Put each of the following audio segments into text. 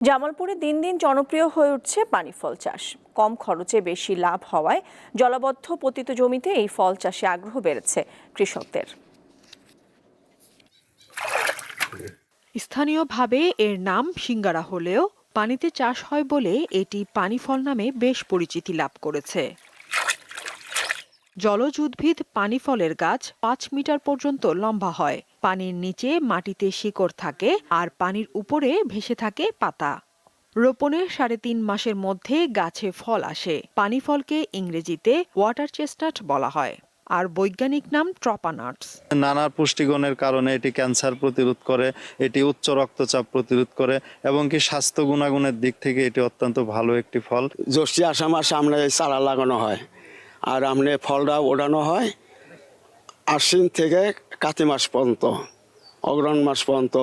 জামালপুরে দিন দিন জনপ্রিয় হয়ে উঠছে পানি ফল চাষ। কম খরচে বেশি লাভ হওয়ায় জলাবদ্ধ পতিত জমিতে এই ফল চাষে আগ্রহ বেড়েছে কৃষকদের। স্থানীয়ভাবে এর নাম সিঙ্গারা হলেও পানিতে চাষ হয় বলে এটি পানি ফল নামে বেশ পরিচিতি লাভ করেছে। জলজ উদ্ভিদ পানি ফলের গাছ 5 মিটার পর্যন্ত লম্বা হয়। পানির নিচে মাটিতে শিকড় থাকে আর পানির উপরে ভেসে থাকে পাতা। রোপণের 3.5 মাসের মধ্যে গাছে ফল আসে। পানি ফলকে ইংরেজিতে ওয়াটার চেস্টনাট বলা হয়, আর বৈজ্ঞানিক নাম ট্রপানাটস। নানা পুষ্টিগুণের কারণে এটি ক্যান্সার প্রতিরোধ করে, এটি উচ্চ রক্তচাপ প্রতিরোধ করে এবং কি স্বাস্থ্য গুণাগুণের দিক থেকে এটি অত্যন্ত ভালো একটি ফল। জ্যৈষ্ঠ আষাঢ় মাসে আমরা এই চারা লাগানো হয় আর আমরা ফলটা ওঠানো হয় আশ্বিন থেকে কাতি মাস পর্যন্ত, অগ্রহণ মাস পর্যন্ত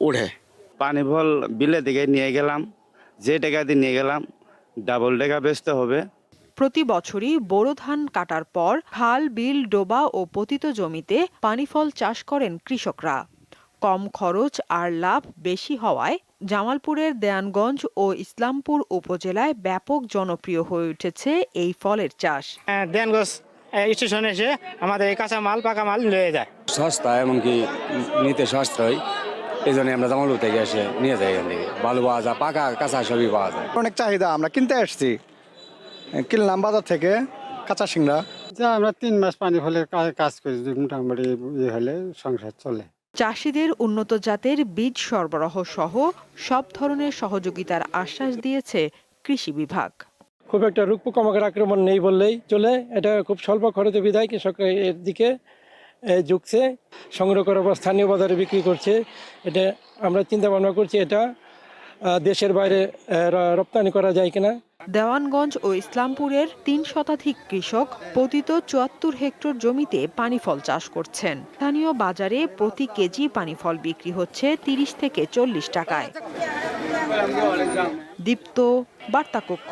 উঠে। পানি ফল বিলে দিকে নিয়ে গেলাম, যে টাকা দিয়ে নিয়ে গেলাম ডাবল টাকা বেচতে হবে। প্রতি বছরই বোরো ধান কাটার পর খাল, বিল, ডোবা ও পতিত জমিতে পানি ফল চাষ করেন কৃষকরা। কম খরচ আর লাভ বেশি হওয়ায় জামালপুরের দেয়ানগঞ্জ ও ইসলামপুর উপজেলায় ব্যাপক জনপ্রিয় হয়ে উঠেছে এই ফলের চাষ। দেয়ানগঞ্জ স্টেশনে এসে আমাদের কাঁচা মাল পাকা মাল নিয়ে যায়। সস্তা এমনকি নিতে সাশ্রয়, এই জন্য আমরা জামালপুর থেকে এসে নিয়ে যাই। এখান থেকে ভালো পাওয়া যায়, পাকা কাঁচা সবই পাওয়া যায়। অনেক চাহিদা, আমরা কিনতে আসছি, কিনলাম বাজার থেকে কাঁচা সিংড়া। যা আমরা 3 মাস পানি ফলের কাজ করি, মোটামুটি হলে সংসার চলে। চাষিদের উন্নত জাতের বীজ সরবরাহ সহ সব ধরনের সহযোগিতার আশ্বাস দিয়েছে কৃষি বিভাগ। খুব একটা রোগ পোকামাকড় আক্রমণ নেই বললেই চলে। এটা খুব স্বল্প খরচে বিধায় কৃষক এর দিকে ঝুঁকছে, সংগ্রহ করার পর স্থানীয় বাজারে বিক্রি করছে। এটা আমরা চিন্তা ভাবনা করছি এটা দেশের বাইরে রপ্তানি করা যায় কিনা। দেওয়ানগঞ্জ ও ইসলামপুরের 3 শতাধিক কৃষক পতিত 74 হেক্টর জমিতে পানি ফল চাষ করছেন। স্থানীয় বাজারে প্রতি কেজি পানি ফল বিক্রি হচ্ছে 30 থেকে 40 টাকায়। দীপ্ত, বার্তা কক্ষ।